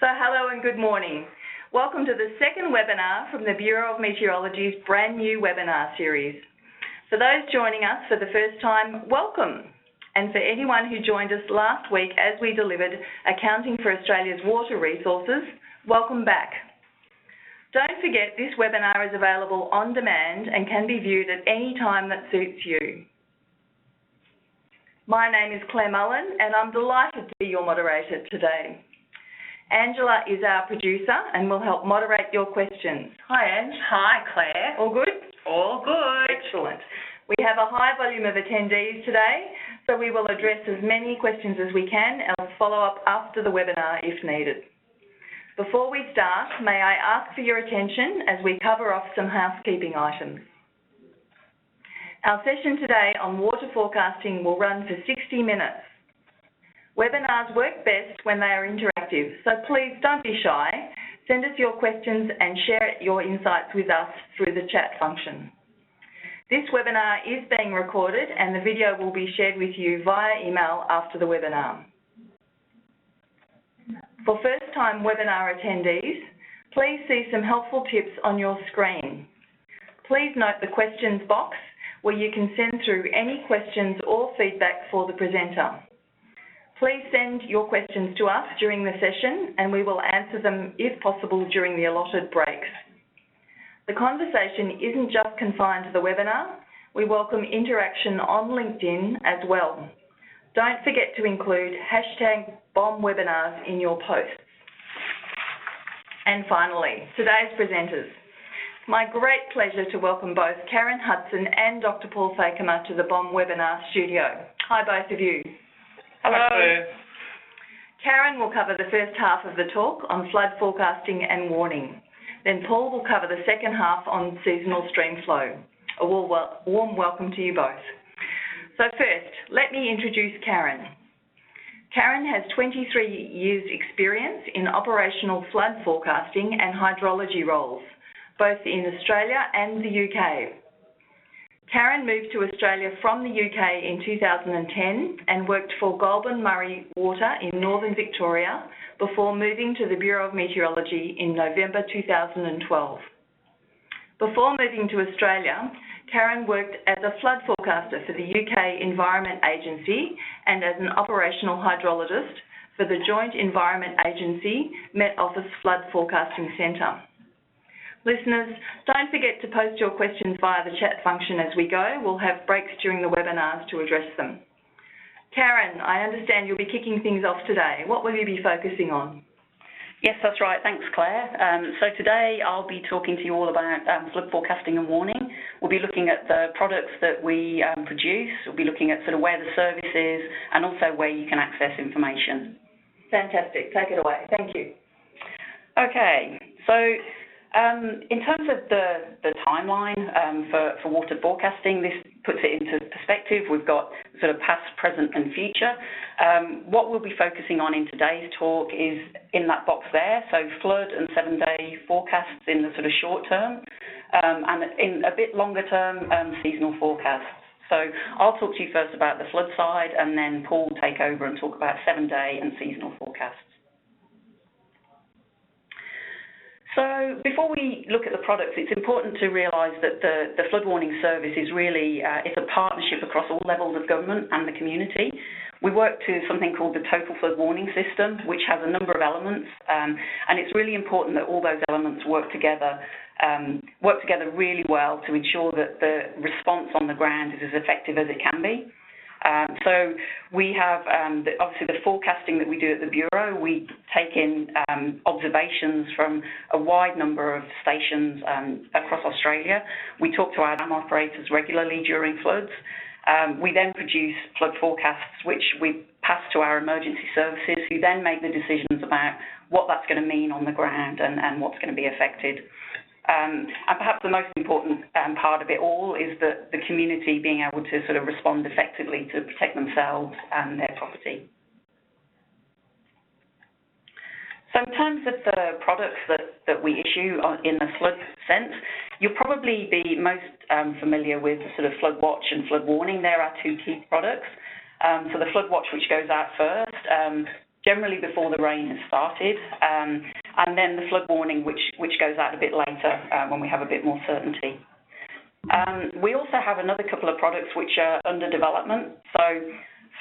Hello and good morning. Welcome to the second webinar from the Bureau of Meteorology's brand new webinar series. For those joining us for the first time, welcome. And for anyone who joined us last week as we delivered Accounting for Australia's Water Resources, welcome back. Don't forget this webinar is available on demand and can be viewed at any time that suits you. My name is Claire Mullen and I'm delighted to be your moderator today. Angela is our producer and will help moderate your questions. Hi, Ange. Hi, Claire. All good? All good. Excellent. We have a high volume of attendees today, so we will address as many questions as we can and follow up after the webinar if needed. Before we start, may I ask for your attention as we cover off some housekeeping items. Our session today on water forecasting will run for 60 minutes. Webinars work best when they are interactive, so please don't be shy. Send us your questions and share your insights with us through the chat function. This webinar is being recorded and the video will be shared with you via email after the webinar. For first-time webinar attendees, please see some helpful tips on your screen. Please note the questions box where you can send through any questions or feedback for the presenter. Please send your questions to us during the session and we will answer them if possible during the allotted breaks. The conversation isn't just confined to the webinar. We welcome interaction on LinkedIn as well. Don't forget to include #BOMWebinars in your posts. And finally, today's presenters. It's my great pleasure to welcome both Karen Hudson and Dr. Paul Fakemer to the BOM webinar studio. Hi, both of you. Hello. Hi. Karen will cover the first half of the talk on flood forecasting and warning. Then Paul will cover the second half on seasonal stream flow. A warm welcome to you both. So first, let me introduce Karen. Karen has 23 years experience in operational flood forecasting and hydrology roles, both in Australia and the UK. Karen moved to Australia from the UK in 2010 and worked for Goulburn Murray Water in northern Victoria before moving to the Bureau of Meteorology in November 2012. Before moving to Australia, Karen worked as a flood forecaster for the UK Environment Agency and as an operational hydrologist for the Joint Environment Agency Met Office Flood Forecasting Centre. Listeners, don't forget to post your questions via the chat function as we go. We'll have breaks during the webinars to address them. Karen, I understand you'll be kicking things off today. What will you be focusing on? Yes, that's right. Thanks, Claire. So today I'll be talking to you all about flood forecasting and warning. We'll be looking at the products that we produce. We'll be looking at sort of where the service is and also where you can access information. Fantastic. Take it away. Thank you. Okay. So in terms of the timeline for water forecasting, this puts it into perspective. We've got sort of past, present and future. What we'll be focusing on in today's talk is in that box there, so flood and 7-day forecasts in the sort of short term, and in a bit longer term, seasonal forecasts. So I'll talk to you first about the flood side and then Paul will take over and talk about 7-day and seasonal forecasts. So before we look at the products, it's important to realise that the flood warning service is really, it's a partnership across all levels of government and the community. We work to something called the Total Flood Warning System, which has a number of elements, and it's really important that all those elements work together really well to ensure that the response on the ground is as effective as it can be. So we have obviously the forecasting that we do at the Bureau. We take in observations from a wide number of stations across Australia. We talk to our dam operators regularly during floods. We then produce flood forecasts, which we pass to our emergency services, who then make the decisions about what that's going to mean on the ground and what's going to be affected. And perhaps the most important part of it all is that the community being able to sort of respond effectively to protect themselves and their property. So in terms of the products that we issue in the flood sense, you'll probably be most familiar with the sort of Flood Watch and Flood Warning. There are two key products. So the Flood Watch, which goes out first, generally before the rain has started, and then the flood warning, which goes out a bit later when we have a bit more certainty. We also have another couple of products which are under development. So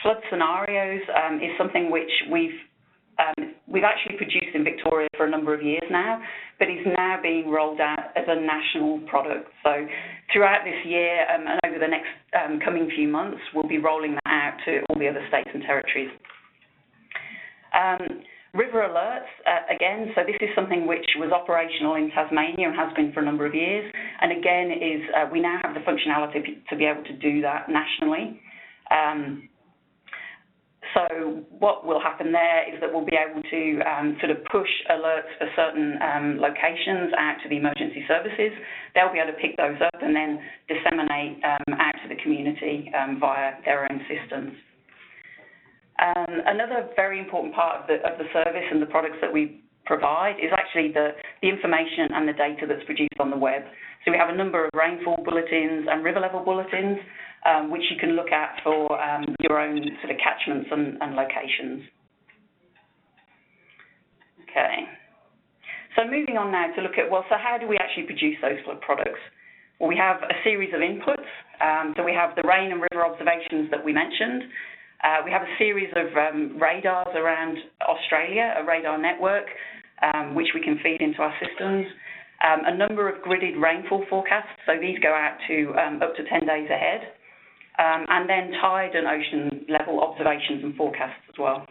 flood scenarios is something which we've actually produced in Victoria for a number of years now, but is now being rolled out as a national product. So throughout this year and over the next coming few months, we'll be rolling that out to all the other states and territories. River alerts, again, so this is something which was operational in Tasmania and has been for a number of years, and again we now have the functionality to be able to do that nationally. So what will happen there is that we'll be able to sort of push alerts for certain locations out to the emergency services. They'll be able to pick those up and then disseminate out to the community via their own systems. Another very important part of the service and the products that we provide is actually the information and the data that's produced on the web. So we have a number of rainfall bulletins and river level bulletins, which you can look at for your own sort of catchments and locations. Okay. So moving on now to look at, well, so how do we actually produce those flood products? Well, we have a series of inputs. So we have the rain and river observations that we mentioned. We have a series of radars around Australia, a radar network, which we can feed into our systems. A number of gridded rainfall forecasts, so these go out to up to 10 days ahead. And then tide and ocean level observations and forecasts as well.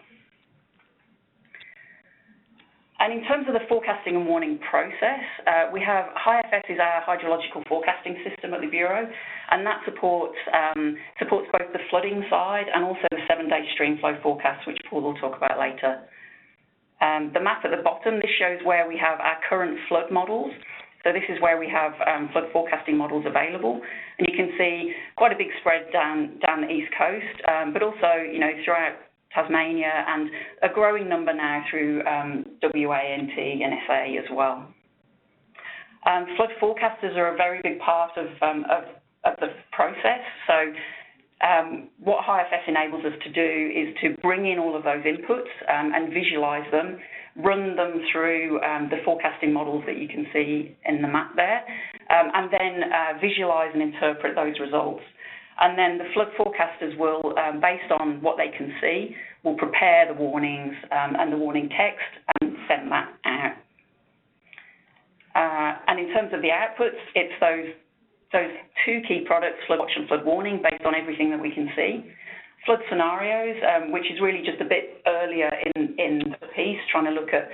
And in terms of the forecasting and warning process, we have HIFS is our hydrological forecasting system at the Bureau, and that supports both the flooding side and also the 7-day stream flow forecast, which Paul will talk about later. The map at the bottom, this shows where we have our current flood models. So this is where we have flood forecasting models available, and you can see quite a big spread down the east coast, but also throughout Tasmania and a growing number now through WANT and SA as well. Flood forecasters are a very big part of the process. So what HIFS enables us to do is to bring in all of those inputs and visualise them, run them through the forecasting models that you can see in the map there, and then visualise and interpret those results. And then the flood forecasters will, based on what they can see, will prepare the warnings and the warning text and send that out. And in terms of the outputs, it's those two key products, flood watch and flood warning, based on everything that we can see. Flood scenarios, which is really just a bit earlier in the piece, trying to look at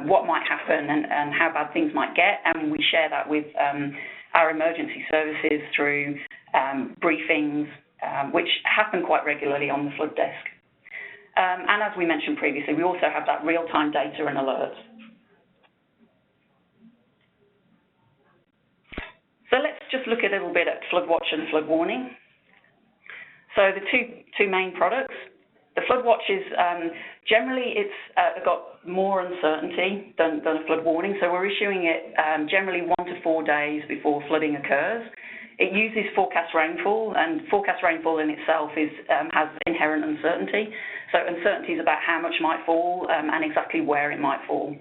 what might happen and how bad things might get, and we share that with our emergency services through briefings, which happen quite regularly on the flood desk. And as we mentioned previously, we also have that real-time data and alerts. So let's just look a little bit at flood watch and flood warning. So the two main products. The flood watch is generally it's got more uncertainty than a flood warning. So we're issuing it generally 1 to 4 days before flooding occurs. It uses forecast rainfall, and forecast rainfall in itself has inherent uncertainty. So uncertainty is about how much might fall and exactly where it might fall.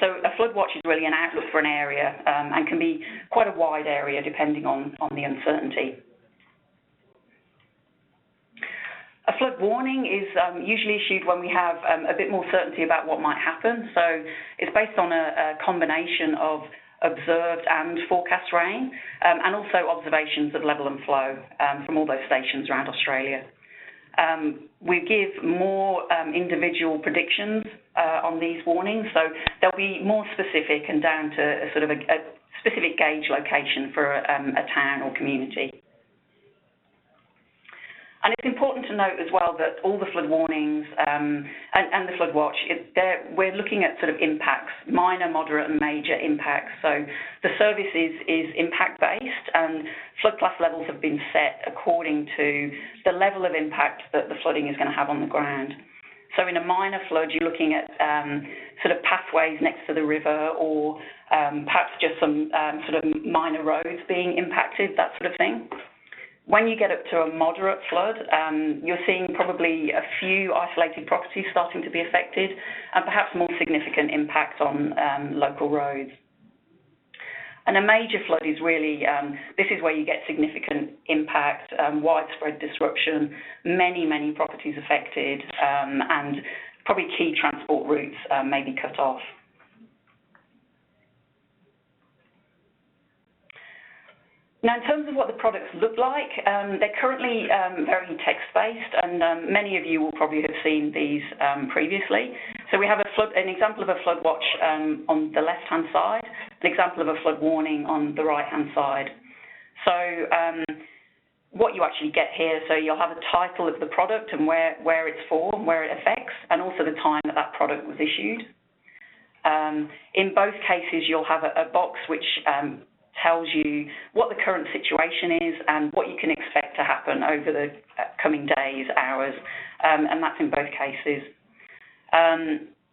So a flood watch is really an outlook for an area and can be quite a wide area depending on the uncertainty. A flood warning is usually issued when we have a bit more certainty about what might happen. So it's based on a combination of observed and forecast rain, and also observations of level and flow from all those stations around Australia. We give more individual predictions on these warnings, so they'll be more specific and down to a sort of a specific gauge location for a town or community. And it's important to note as well that all the flood warnings and the flood watch, we're looking at sort of impacts, minor, moderate and major impacts. So the service is impact-based, and flood class levels have been set according to the level of impact that the flooding is going to have on the ground. So in a minor flood, you're looking at sort of pathways next to the river, or perhaps just some sort of minor roads being impacted, that sort of thing. When you get up to a moderate flood, you're seeing probably a few isolated properties starting to be affected and perhaps more significant impact on local roads. And a major flood is really, this is where you get significant impact, widespread disruption, many properties affected, and probably key transport routes may be cut off. Now, in terms of what the products look like, they're currently very text-based, and many of you will probably have seen these previously. So we have an example of a flood watch on the left-hand side, an example of a flood warning on the right-hand side. So what you actually get here, so you'll have a title of the product and where it's for and where it affects, and also the time that that product was issued. In both cases, you'll have a box which tells you what the current situation is and what you can expect to happen over the coming days, hours, and that's in both cases.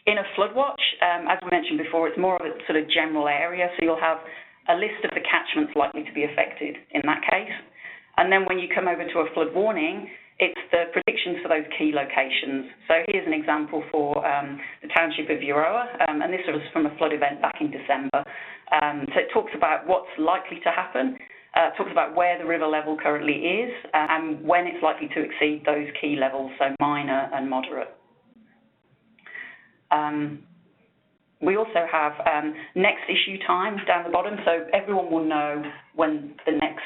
In a flood watch, as we mentioned before, it's more of a sort of general area, so you'll have a list of the catchments likely to be affected in that case. And then when you come over to a flood warning, it's the predictions for those key locations. So here's an example for the township of Euroa, and this was from a flood event back in December. So it talks about what's likely to happen, talks about where the river level currently is, and when it's likely to exceed those key levels, so minor and moderate. We also have next issue time down the bottom, so everyone will know when the next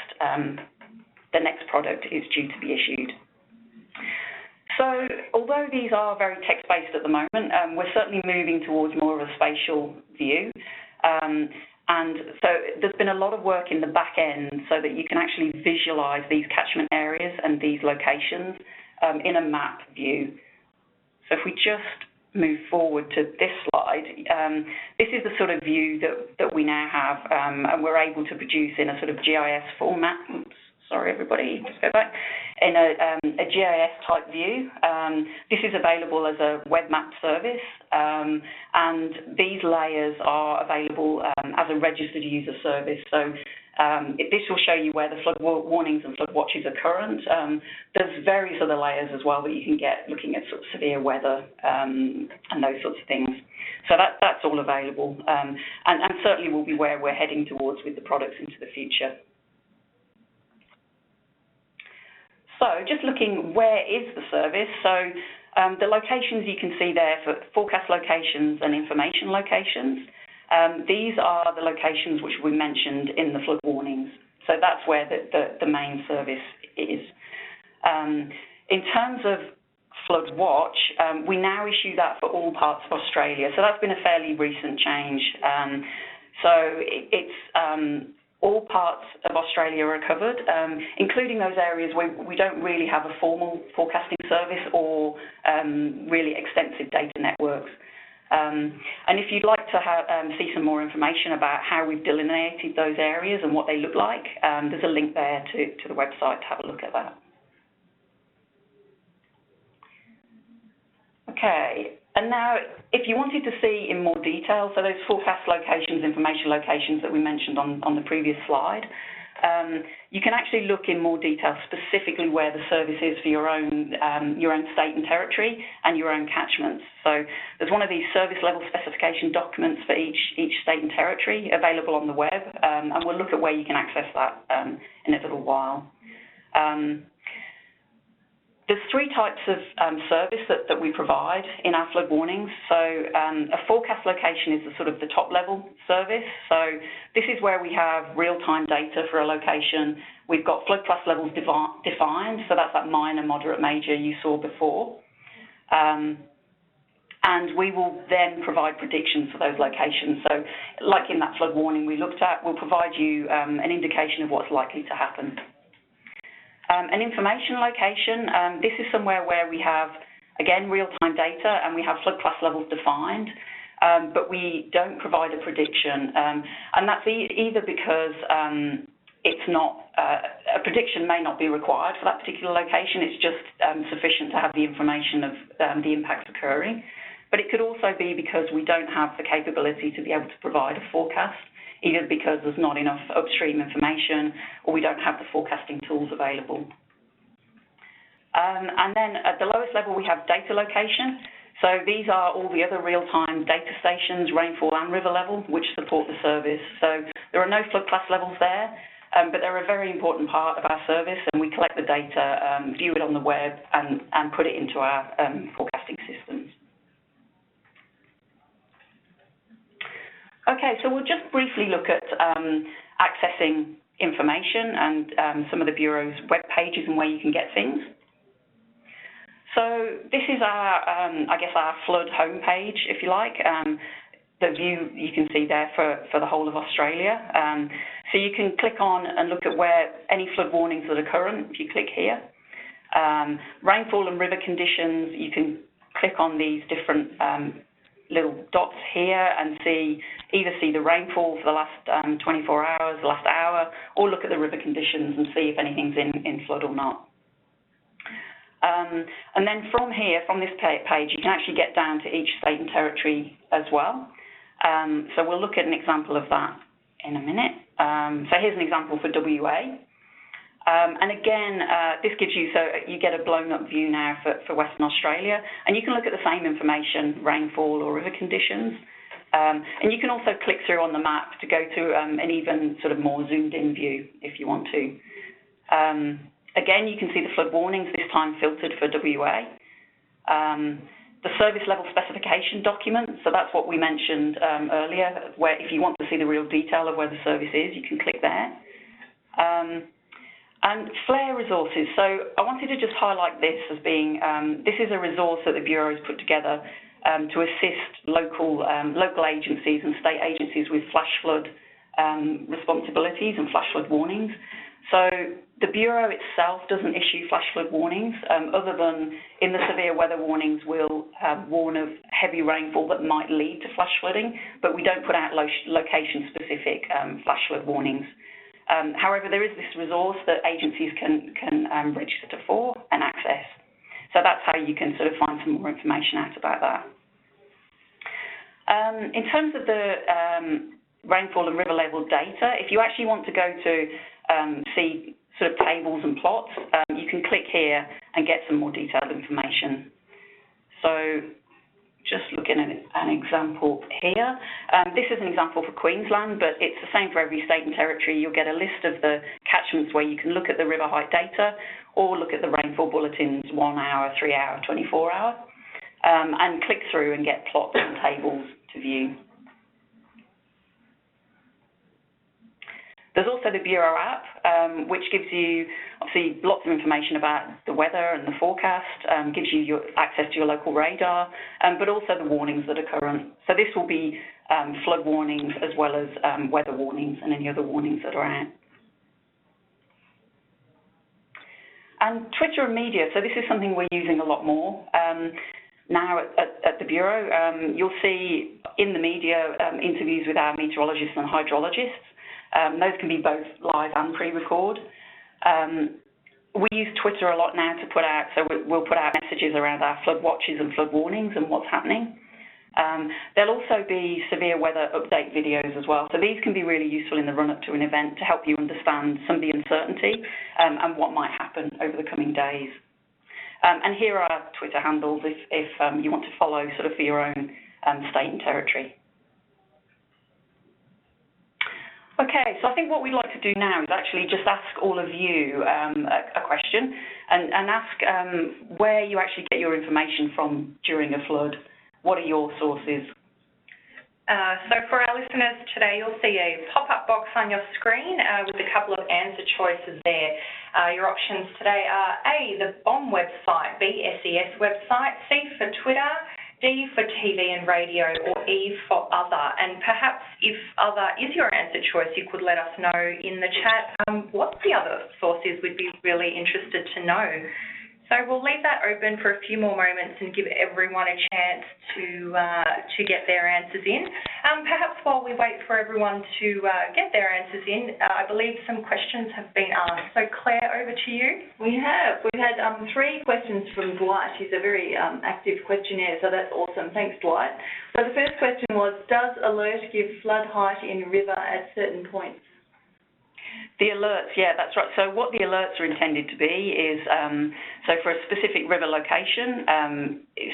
product is due to be issued. So although these are very text-based at the moment, we're certainly moving towards more of a spatial view. And so there's been a lot of work in the back end so that you can actually visualize these catchment areas and these locations in a map view. So if we just move forward to this slide, this is the sort of view that we now have, and we're able to produce in a sort of GIS format. Oops, sorry everybody, just go back. In a GIS type view. This is available as a web map service, and these layers are available as a registered user service. So this will show you where the flood warnings and flood watches are current. There's various other layers as well that you can get looking at sort of severe weather and those sorts of things. So that's all available, and certainly will be where we're heading towards with the products into the future. So just looking, where is the service? So the locations you can see there for forecast locations and information locations, these are the locations which we mentioned in the flood warnings. So that's where the main service is. In terms of Flood Watch, we now issue that for all parts of Australia. So that's been a fairly recent change. So it's all parts of Australia are covered, including those areas where we don't really have a formal forecasting service or really extensive data networks. And if you'd like to see some more information about how we've delineated those areas and what they look like, there's a link there to the website to have a look at that. Okay. And now, if you wanted to see in more detail, so those forecast locations, information locations that we mentioned on the previous slide, you can actually look in more detail specifically where the service is for your own state and territory and your own catchments. So there's one of these service level specification documents for each state and territory available on the web, and we'll look at where you can access that in a little while. There's three types of service that we provide in our flood warnings. So a forecast location is the sort of the top level service. So this is where we have real-time data for a location. We've got flood plus levels defined, so that's that minor, moderate, major you saw before. And we will then provide predictions for those locations. So like in that flood warning we looked at, we'll provide you an indication of what's likely to happen. An information location, this is somewhere where we have, again, real-time data and we have flood plus levels defined, but we don't provide a prediction. And that's either because it's not, a prediction may not be required for that particular location, it's just sufficient to have the information of the impacts occurring. but it could also be because we don't have the capability to be able to provide a forecast, either because there's not enough upstream information or we don't have the forecasting tools available. And then at the lowest level, we have data location. So these are all the other real-time data stations, rainfall and river level, which support the service. So there are no flood class levels there, but they're a very important part of our service, and we collect the data, view it on the web, and put it into our forecasting systems. Okay, so we'll just briefly look at accessing information and some of the Bureau's web pages and where you can get things. So this is our, I guess, our flood homepage, if you like. The view you can see there for the whole of Australia. So you can click on and look at where any flood warnings that are current, if you click here. Rainfall and river conditions, you can click on these different little dots here and either see the rainfall for the last 24 hours, the last hour, or look at the river conditions and see if anything's in flood or not. And then from here, from this page, you can actually get down to each state and territory as well. So we'll look at an example of that in a minute. So here's an example for WA. And again, this gives you, so you get a blown up view now for Western Australia, and you can look at the same information, rainfall or river conditions. And you can also click through on the map to go to an even sort of more zoomed in view if you want to. Again, you can see the flood warnings, this time filtered for WA. The service level specification document, so that's what we mentioned earlier, where if you want to see the real detail of where the service is, you can click there. And FLARE resources, so I wanted to just highlight this as being, this is a resource that the Bureau has put together to assist local agencies and state agencies with flash flood responsibilities and flash flood warnings. So the Bureau itself doesn't issue flash flood warnings, other than in the severe weather warnings will warn of heavy rainfall that might lead to flash flooding, but we don't put out location-specific flash flood warnings. However, there is this resource that agencies can register for and access. So that's how you can sort of find some more information out about that. In terms of the rainfall and river level data, if you actually want to go to see sort of tables and plots, you can click here and get some more detailed information. So just looking at an example here. This is an example for Queensland, but it's the same for every state and territory. You'll get a list of the catchments where you can look at the river height data or look at the rainfall bulletins 1 hour, 3 hour, 24 hour, and click through and get plots and tables to view. There's also the Bureau app, which gives you, obviously, lots of information about the weather and the forecast, gives you access to your local radar, but also the warnings that are current. So this will be flood warnings as well as weather warnings and any other warnings that are out. And Twitter and media, so this is something we're using a lot more. Now at the Bureau, you'll see in the media interviews with our meteorologists and hydrologists. Those can be both live and pre-record. We use Twitter a lot now to put out, so we'll put out messages around our flood watches and flood warnings and what's happening. There'll also be severe weather update videos as well. So these can be really useful in the run-up to an event to help you understand some of the uncertainty and what might happen over the coming days. And here are our Twitter handles if you want to follow sort of for your own state and territory. Okay, so I think what we'd like to do now is actually just ask all of you a question and ask where you actually get your information from during a flood. What are your sources? So for our listeners today, you'll see a pop-up box on your screen with a couple of answer choices there. Your options today are A, the BOM website, B, SES website, C for Twitter, D for TV and radio, or E for other. And perhaps if other is your answer choice, you could let us know in the chat what the other source is. We'd be really interested to know. So we'll leave that open for a few more moments and give everyone a chance to get their answers in. Perhaps while we wait for everyone to get their answers in, I believe some questions have been asked. So Claire, over to you. We have. We've had 3 questions from Dwight. He's a very active questionnaire, so that's awesome. Thanks, Dwight. So the first question was, does alert give flood height in river at certain points? The alerts, yeah, that's right. So what the alerts are intended to be is, so for a specific river location,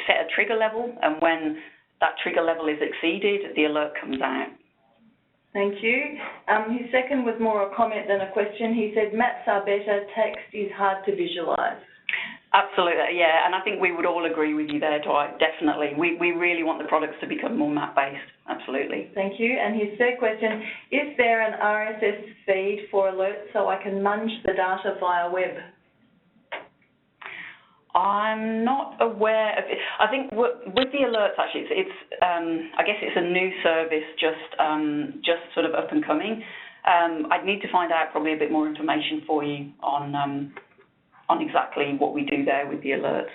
set a trigger level, and when that trigger level is exceeded, the alert comes out. Thank you. His second was more a comment than a question. He said, maps are better, text is hard to visualise. Absolutely, yeah, and I think we would all agree with you there, Dwight, definitely. We really want the products to become more map-based, absolutely. Thank you. And his third question, is there an RSS feed for alerts so I can munge the data via web? I'm not aware of it. I think with the alerts, actually, it's I guess it's a new service, just sort of up and coming. I'd need to find out probably a bit more information for you on exactly what we do there with the alerts.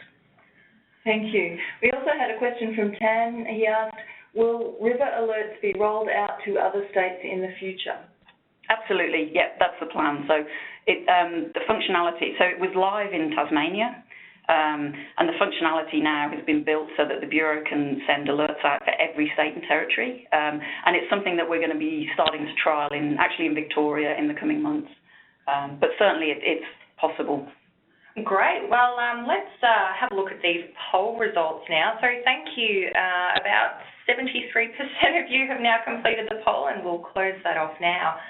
Thank you. We also had a question from Tan. He asked, will river alerts be rolled out to other states in the future? Absolutely, yeah, that's the plan. So the functionality, so it was live in Tasmania. And the functionality now has been built so that the Bureau can send alerts out for every state and territory. And it's something that we're going to be starting to trial actually in Victoria in the coming months. But certainly it's possible. Great. Well, let's have a look at these poll results now. So thank you. About 73% of you have now completed the poll, and we'll close that off now.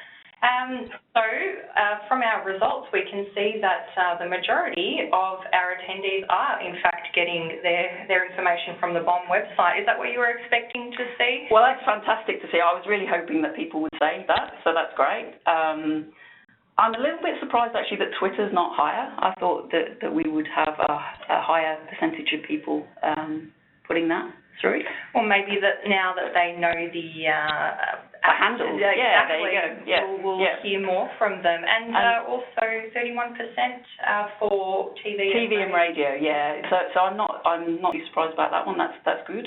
From our results, we can see that the majority of our attendees are, in fact, getting their information from the BOM website. Is that what you were expecting to see? Well, that's fantastic to see. I was really hoping that people would say that, so that's great. I'm a little bit surprised, actually, that Twitter's not higher. I thought that we would have a higher percentage of people putting that through. Well, maybe that now that they know the handles. Yeah, exactly. There you go. Yeah. We'll hear more from them. And also 31% for TV and radio, yeah. So I'm not too surprised about that one. That's good.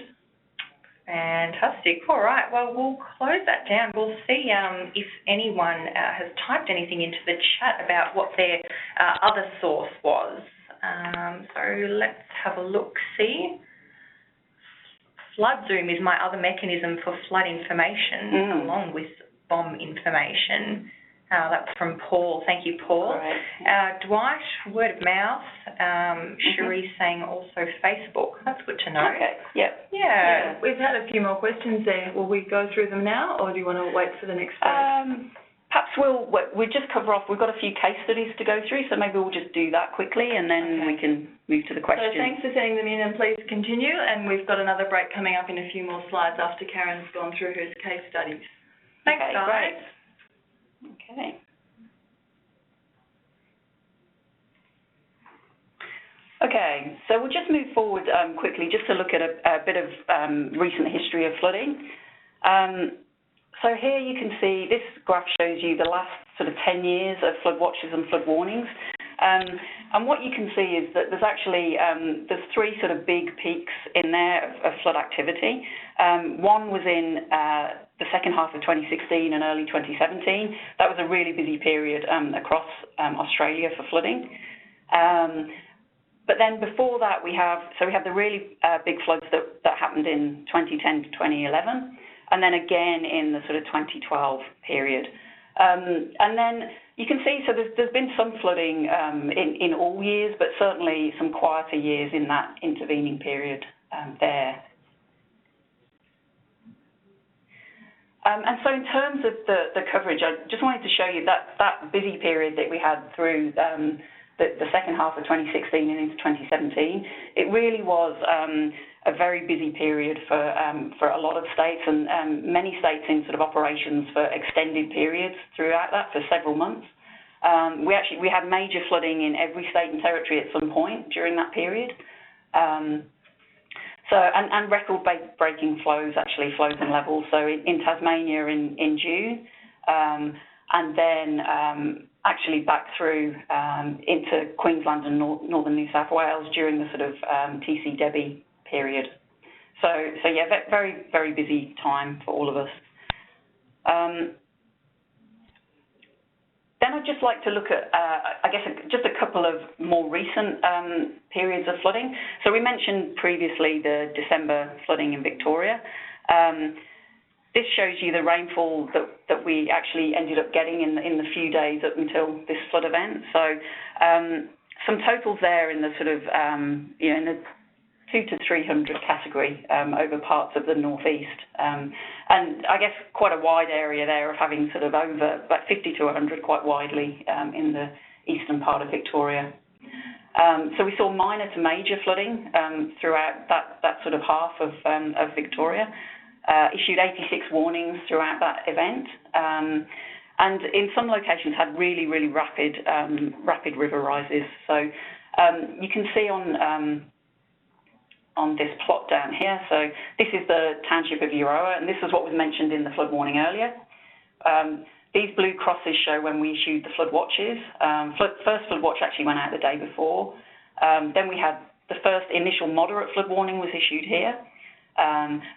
Fantastic. All right. Well, we'll close that down. We'll see if anyone has typed anything into the chat about what their other source was. So let's have a look. See. FloodZoom is my other mechanism for flood information, along with BOM information. That's from Paul. Thank you, Paul. Right. Dwight, word of mouth. Cherie saying also Facebook. That's good to know. Okay. Yep. Yeah. We've had a few more questions there. Will we go through them now, or do you want to wait for the next break? Perhaps we'll just cover off. We've got a few case studies to go through, so maybe we'll just do that quickly, and then we can move to the questions. So thanks for sending them in, and please continue. And we've got another break coming up in a few more slides after Karen's gone through her case studies. Thanks, guys. Great. Okay. Okay, so we'll just move forward quickly just to look at a bit of recent history of flooding. So here you can see, this graph shows you the last sort of 10 years of flood watches and flood warnings. And what you can see is that there's actually, there's 3 sort of big peaks in there of flood activity. One was in the second half of 2016 and early 2017. That was a really busy period across Australia for flooding. But then before that we have the really big floods that happened in 2010 to 2011. And then again in the sort of 2012 period. And then you can see, so there's been some flooding in all years, but certainly some quieter years in that intervening period there. And so in terms of the coverage, I just wanted to show you that busy period that we had through the second half of 2016 and into 2017. It really was a very busy period for a lot of states, and many states in sort of operations for extended periods throughout that for several months. We had major flooding in every state and territory at some point during that period. And record-breaking flows and levels. So in Tasmania in June, and then actually back through into Queensland and northern New South Wales during the sort of TC Debbie period. So yeah, very, very busy time for all of us. Then I'd just like to look at, I guess, just a couple of more recent periods of flooding. So we mentioned previously the December flooding in Victoria. This shows you the rainfall that we actually ended up getting in the few days up until this flood event. So some totals there in the sort of, in the 200 to 300 category over parts of the northeast. And I guess quite a wide area there of having sort of over about 50 to 100 quite widely in the eastern part of Victoria. So we saw minor to major flooding throughout that sort of half of Victoria. Issued 86 warnings throughout that event, and in some locations had really, really rapid river rises. So you can see on this plot down here. So this is the township of Euroa, and this is what was mentioned in the flood warning earlier. These blue crosses show when we issued the flood watches. First flood watch actually went out the day before. Then we had the first initial moderate flood warning was issued here.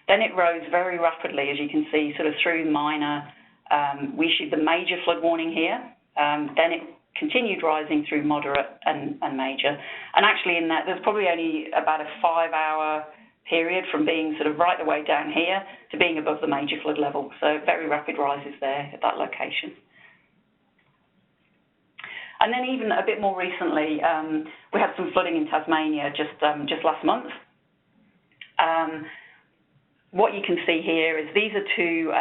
Then it rose very rapidly, as you can see, sort of through minor. We issued the major flood warning here. Then it continued rising through moderate and major. And actually in that, there's probably only about a 5-hour period from being sort of right the way down here to being above the major flood level. So very rapid rises there at that location. And then even a bit more recently, we had some flooding in Tasmania just last month. What you can see here is these are two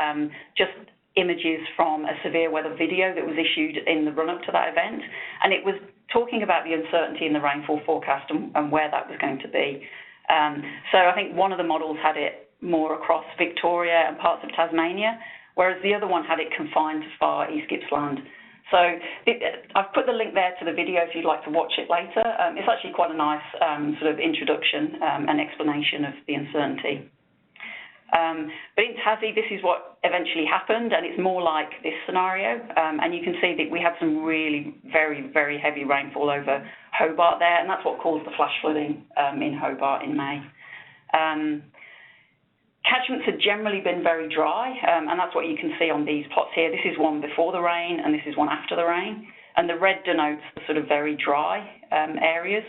just images from a severe weather video that was issued in the run-up to that event, and it was talking about the uncertainty in the rainfall forecast and where that was going to be. So I think one of the models had it more across Victoria and parts of Tasmania, whereas the other one had it confined to far East Gippsland. So I've put the link there to the video if you'd like to watch it later. It's actually quite a nice sort of introduction and explanation of the uncertainty. But in Tassie, this is what eventually happened, and it's more like this scenario. And you can see that we had some really very, very heavy rainfall over Hobart there, and that's what caused the flash flooding in Hobart in May. Catchments have generally been very dry, and that's what you can see on these plots here. This is one before the rain, and this is one after the rain. And the red denotes the sort of very dry areas.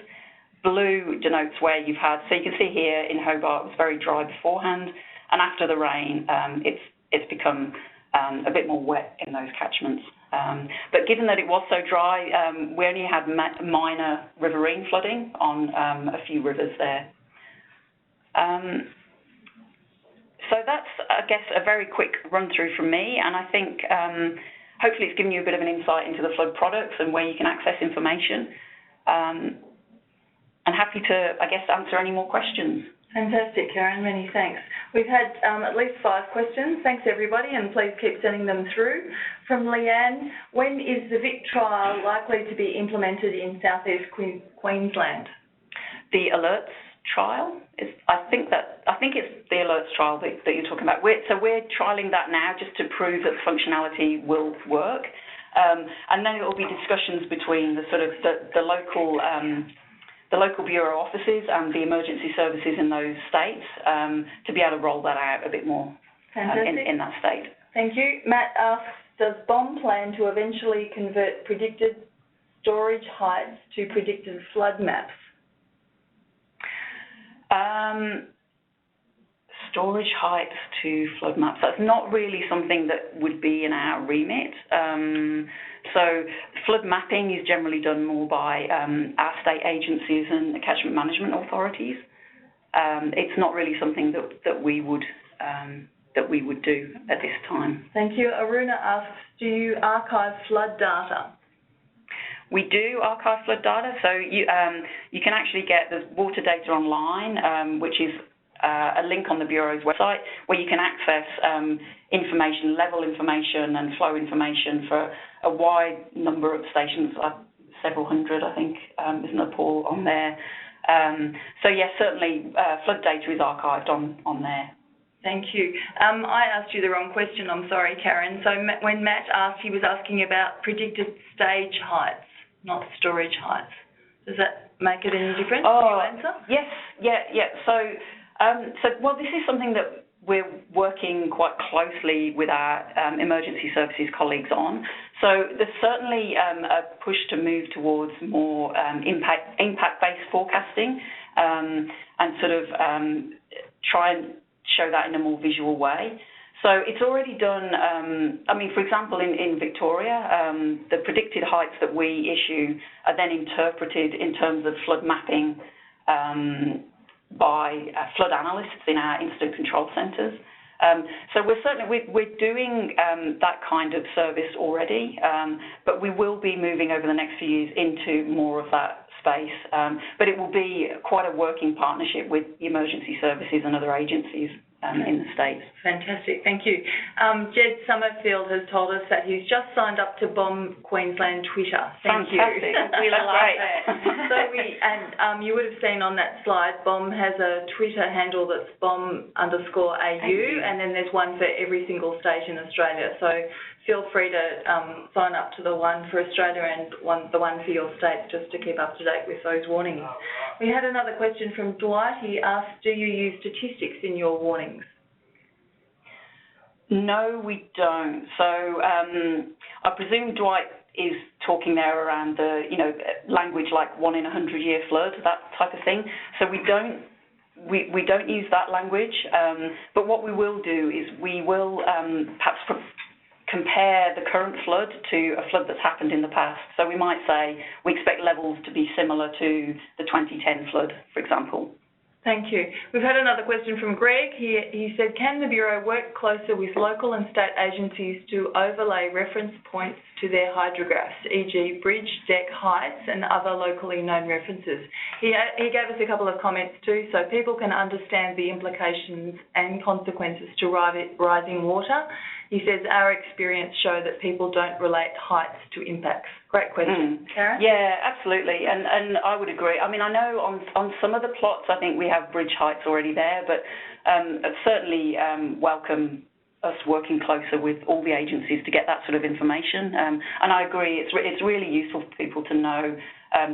Blue denotes where you've had, so you can see here in Hobart, it was very dry beforehand. And after the rain, it's become a bit more wet in those catchments. But given that it was so dry, we only had minor riverine flooding on a few rivers there. So that's, I guess, a very quick run through from me, and I think hopefully it's given you a bit of an insight into the flood products and where you can access information. And happy to, I guess, answer any more questions. Fantastic, Karen. Many thanks. We've had at least 5 questions. Thanks, everybody, and please keep sending them through. From Leanne, when is the VIC trial likely to be implemented in Southeast Queensland? The alerts trial I think it's the alerts trial that you're talking about. We're trialling that now just to prove that the functionality will work, and then it will be discussions between the sort of the local bureau offices and the emergency services in those states to be able to roll that out a bit more in that state. Thank you. Matt asks, does BOM plan to eventually convert predicted storage heights to predicted flood maps? Storage heights to flood maps, that's not really something that would be in our remit. So flood mapping is generally done more by our state agencies and the catchment management authorities. It's not really something that we would do at this time. Thank you. Aruna asks, do you archive flood data? We do archive flood data, so you can actually get the water data online, which is a link on the Bureau's website where you can access information, level information and flow information for a wide number of stations, several hundred, I think, isn't there, Paul, on there. So yes, certainly flood data is archived on there. Thank you. I asked you the wrong question, I'm sorry, Karen. So when Matt asked, he was asking about predicted stage heights, not storage heights. Does that make it any different? Can you answer? Yes, yeah. So Well, this is something that we're working quite closely with our emergency services colleagues on. So there's certainly a push to move towards more impact-based forecasting and sort of try and show that in a more visual way. So it's already done, for example, in Victoria, the predicted heights that we issue are then interpreted in terms of flood mapping by flood analysts in our incident control centres. So we're doing that kind of service already, but we will be moving over the next few years into more of that space. But it will be quite a working partnership with emergency services and other agencies in the States. Fantastic, thank you. Jed Summerfield has told us that he's just signed up to BOM Queensland Twitter. Thank Fantastic. you. We love it. So you would have seen on that slide, BOM has a Twitter handle that's BOM_AU, and then there's one for every single state in Australia. So feel free to sign up to the one for Australia and the one for your state, just to keep up to date with those warnings. We had another question from Dwight. He asked, do you use statistics in your warnings? No, we don't. So I presume Dwight is talking there around the, language like 1 in 100-year flood, that type of thing. So we don't use that language. But what we will do is we will perhaps compare the current flood to a flood that's happened in the past. So we might say we expect levels to be similar to the 2010 flood, for example. Thank you. We've had another question from Greg. He said, can the Bureau work closer with local and state agencies to overlay reference points to their hydrographs, e.g. bridge, deck heights and other locally known references? He gave us a couple of comments too, so people can understand the implications and consequences to rising water. He says, our experience show that people don't relate heights to impacts. Great question. Karen? Yeah, absolutely. And I would agree. I know on some of the plots, I think we have bridge heights already there, but certainly welcome us working closer with all the agencies to get that sort of information. And I agree, it's really useful for people to know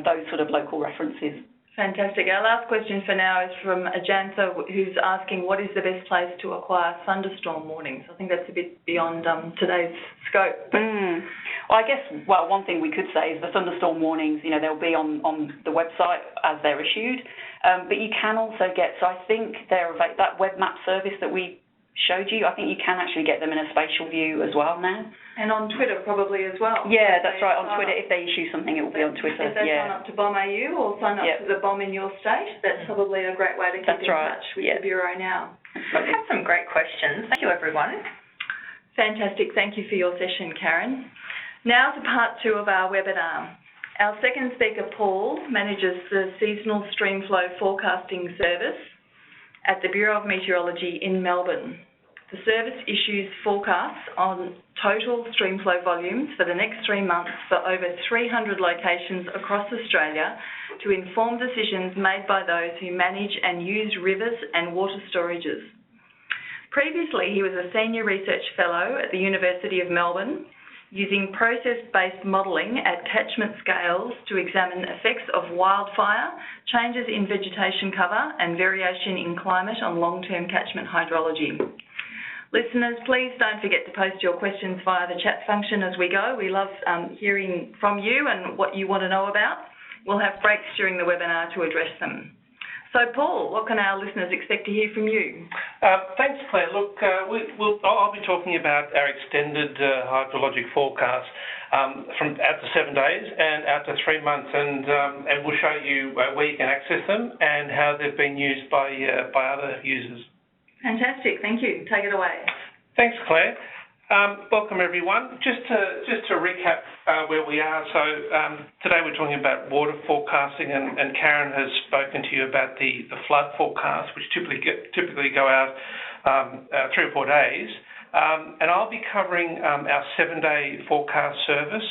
those sort of local references. Fantastic. Our last question for now is from Ajantha, who's asking, what is the best place to acquire thunderstorm warnings? I think that's a bit beyond today's scope. Well, I guess, one thing we could say is the thunderstorm warnings, they'll be on the website as they're issued, but you can also get, so I think that web map service that we showed you, I think you can actually get them in a spatial view as well now. And on Twitter probably as well. Yeah, that's right, on Twitter. If they issue something, it will be on Twitter. If they sign up to BOM-AU or sign up to the BOM in your state, that's probably a great way to keep in touch with the Bureau now. We've had some great questions. Thank you, everyone. Fantastic. Thank you for your session, Karen. Now to part 2 of our webinar. Our second speaker, Paul, manages the seasonal streamflow forecasting service at the Bureau of Meteorology in Melbourne. The service issues forecasts on total streamflow volumes for the next 3 months for over 300 locations across Australia to inform decisions made by those who manage and use rivers and water storages. Previously, he was a Senior Research Fellow at the University of Melbourne, using process-based modelling at catchment scales to examine effects of wildfire, changes in vegetation cover and variation in climate on long-term catchment hydrology. Listeners, please don't forget to post your questions via the chat function as we go. We love hearing from you and what you want to know about. We'll have breaks during the webinar to address them. So, Paul, what can our listeners expect to hear from you? Thanks, Claire. Look, I'll be talking about our extended hydrologic forecast from out to 7 days and out to 3 months, and we'll show you where you can access them and how they've been used by other users. Fantastic. Thank you. Take it away. Thanks, Claire. Welcome, everyone. Just to recap where we are. So today we're talking about water forecasting, and Karen has spoken to you about the flood forecast, which typically go out 3 or 4 days. And I'll be covering our 7-day forecast service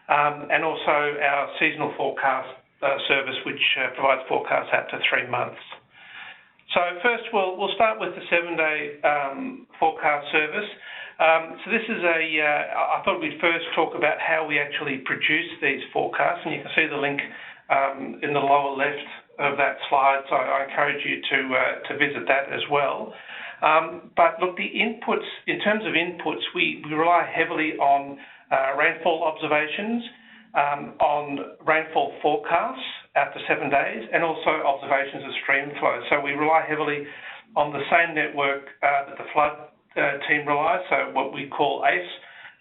and also our seasonal forecast service, which provides forecasts out to 3 months. So first, we'll start with the 7-day forecast service. So this is I thought we'd first talk about how we actually produce these forecasts, and you can see the link in the lower left of that slide, so I encourage you to visit that as well. But look, the inputs, in terms of inputs, we rely heavily on rainfall observations, on rainfall forecasts out to 7 days, and also observations of stream flow. So we rely heavily on the same network that the flood team relies, so what we call ACE,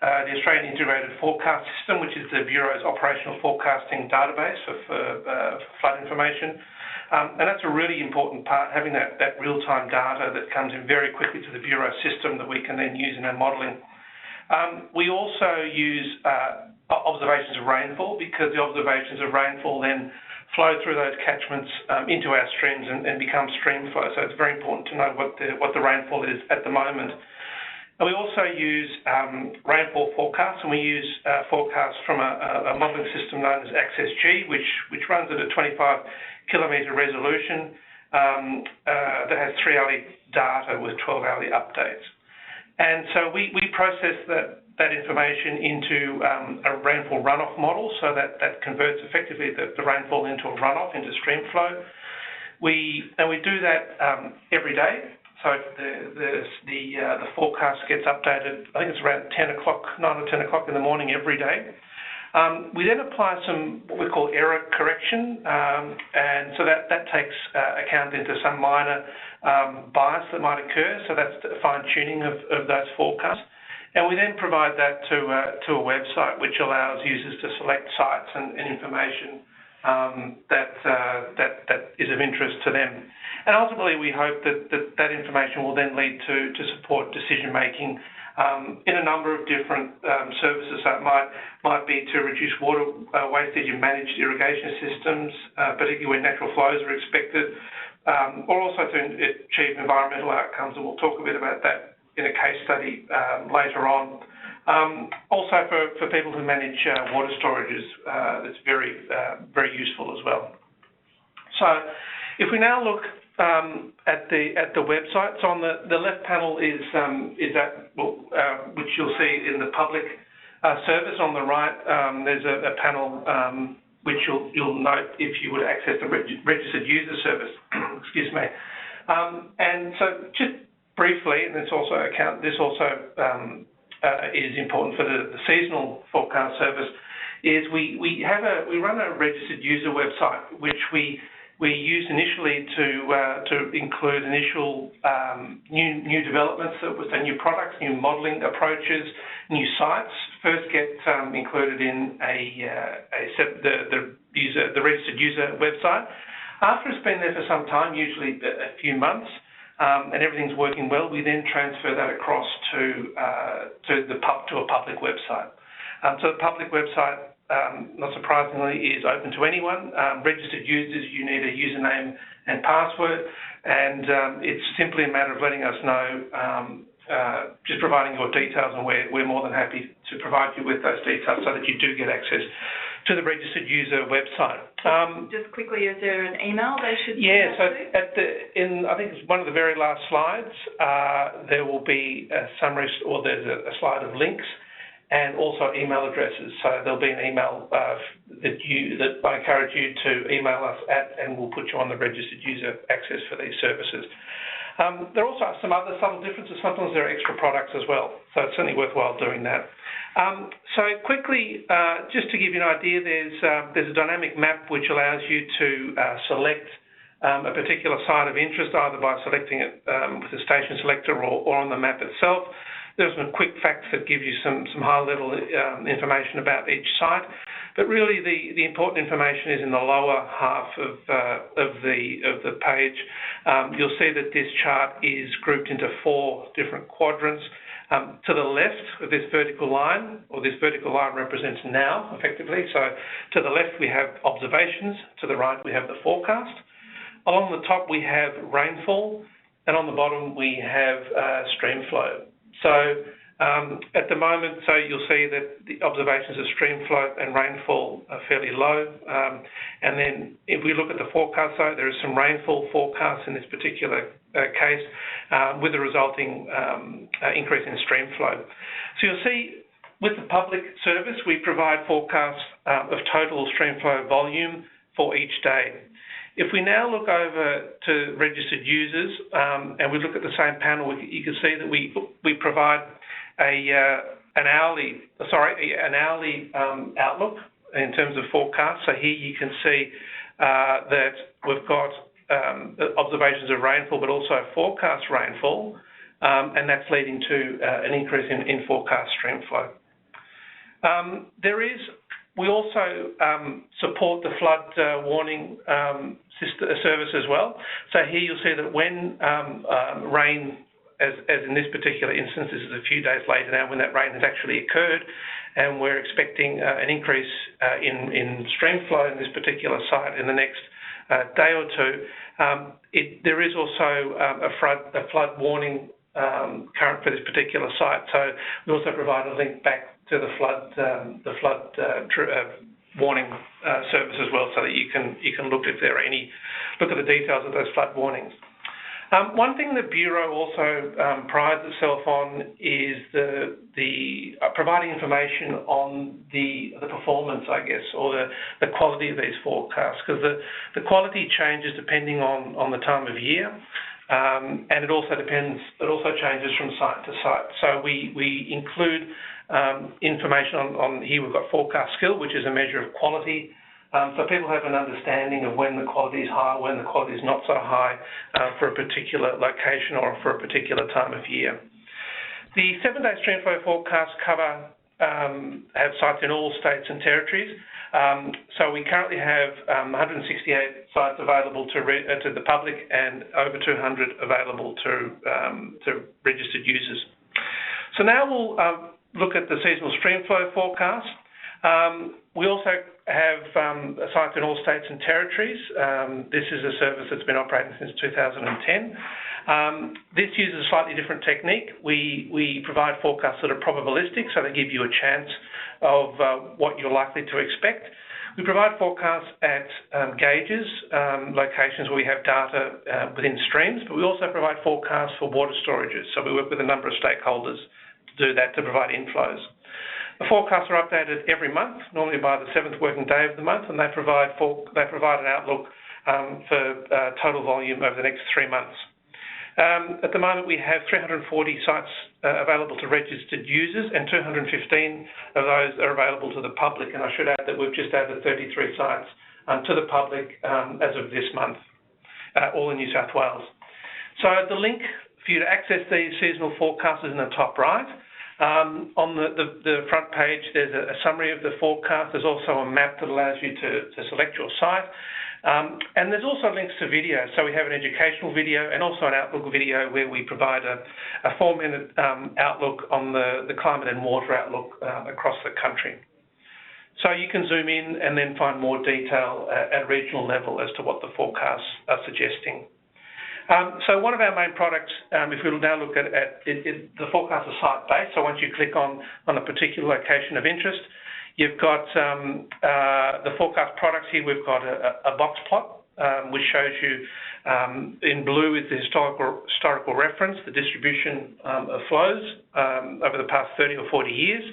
the Australian Integrated Forecast System, which is the Bureau's operational forecasting database for flood information. And that's a really important part, having that real-time data that comes in very quickly to the Bureau system that we can then use in our modelling. We also use observations of rainfall, because the observations of rainfall then flow through those catchments into our streams and become stream flow. So it's very important to know what the rainfall is at the moment. And we also use rainfall forecasts, and we use forecasts from a modelling system known as AccessG, which runs at a 25-kilometre resolution that has 3-hourly data with 12-hourly updates. And so we process that information into a rainfall runoff model, so that converts effectively the rainfall into a runoff, into stream flow. And we do that every day. So the forecast gets updated, I think it's around 9 or 10 o'clock in the morning every day. We then apply some what we call error correction, and so that takes account into some minor bias that might occur, so that's the fine-tuning of those forecasts. And we then provide that to a website which allows users to select sites and information that is of interest to them. And ultimately, we hope that information will then lead to support decision-making in a number of different services. So it might be to reduce water wastage in managed irrigation systems, particularly when natural flows are expected, or also to achieve environmental outcomes, and we'll talk a bit about that in a case study later on. Also for people who manage water storages, that's very useful as well. So if we now look at the website, so on the left panel is that which you'll see in the public service. On the right, there's a panel which you'll note if you would access the registered user service. Excuse me. And so just briefly, and this also is important for the seasonal forecast service, is we run a registered user website which we use initially to include initial new developments, so new products, new modelling approaches, new sites. First get included in the registered user website. After it's been there for some time, usually a few months, and everything's working well, we then transfer that across to a public website. So the public website, not surprisingly, is open to anyone. Registered users, you need a username and password, and it's simply a matter of letting us know, just providing your details, and we're more than happy to provide you with those details so that you do get access to the registered user website. Just quickly, is there an email they should? Yeah, so I think it's one of the very last slides, there will be a summary, or there's a slide of links, and also email addresses. So there'll be an email that I encourage you to email us at, and we'll put you on the registered user access for these services. There also are some other subtle differences. Sometimes there are extra products as well, so it's certainly worthwhile doing that. So quickly, just to give you an idea, there's a dynamic map which allows you to select a particular site of interest, either by selecting it with the station selector or on the map itself. There's some quick facts that give you some high-level information about each site, but really the important information is in the lower half of the page. You'll see that this chart is grouped into 4 different quadrants. To the left of this vertical line, or this vertical line represents now, effectively. So to the left we have observations, to the right we have the forecast. Along the top we have rainfall, and on the bottom we have stream flow. So at the moment, so you'll see that the observations of stream flow and rainfall are fairly low. And then if we look at the forecast, so there is some rainfall forecast in this particular case, with the resulting increase in stream flow. So you'll see with the public service, we provide forecasts of total stream flow volume for each day. If we now look over to registered users and we look at the same panel, you can see that we provide an hourly outlook in terms of forecast. So here you can see that we've got observations of rainfall, but also forecast rainfall, and that's leading to an increase in forecast stream flow. We also support the flood warning service as well. So here you'll see that when rain, as in this particular instance, this is a few days later now when that rain has actually occurred, and we're expecting an increase in stream flow in this particular site in the next day or two. There is also a flood warning current for this particular site. So we also provide a link back to the flood warning service as well, so that you can look at the details of those flood warnings. One thing the Bureau also prides itself on is the providing information on the performance, I guess, or the quality of these forecasts, because the quality changes depending on the time of year, and it also changes from site to site. So we include information on here. We've got forecast skill, which is a measure of quality. So people have an understanding of when the quality is high, when the quality is not so high for a particular location or for a particular time of year. The 7-day stream flow forecast cover have sites in all states and territories. So we currently have 168 sites available to the public and over 200 available to registered users. So now we'll look at the seasonal stream flow forecast. We also have sites in all states and territories. This is a service that's been operating since 2010. This uses a slightly different technique. We provide forecasts that are probabilistic, so they give you a chance of what you're likely to expect. We provide forecasts at gauges, locations where we have data within streams, but we also provide forecasts for water storages. So we work with a number of stakeholders to do that, to provide inflows. The forecasts are updated every month, normally by the 7th working day of the month, and they provide an outlook for total volume over the next 3 months. At the moment, we have 340 sites available to registered users, and 215 of those are available to the public. And I should add that we've just added 33 sites to the public as of this month, all in New South Wales. So the link for you to access these seasonal forecasts is in the top right. On the front page, there's a summary of the forecast. There's also a map that allows you to select your site. And there's also links to video. So we have an educational video and also an outlook video where we provide a 4-minute outlook on the climate and water outlook across the country. So you can zoom in and then find more detail at regional level as to what the forecasts are suggesting. So one of our main products, if we'll now look at the forecast is site-based. So once you click on a particular location of interest, you've got the forecast products here. We've got a box plot, which shows you in blue is the historical reference, the distribution of flows over the past 30 or 40 years.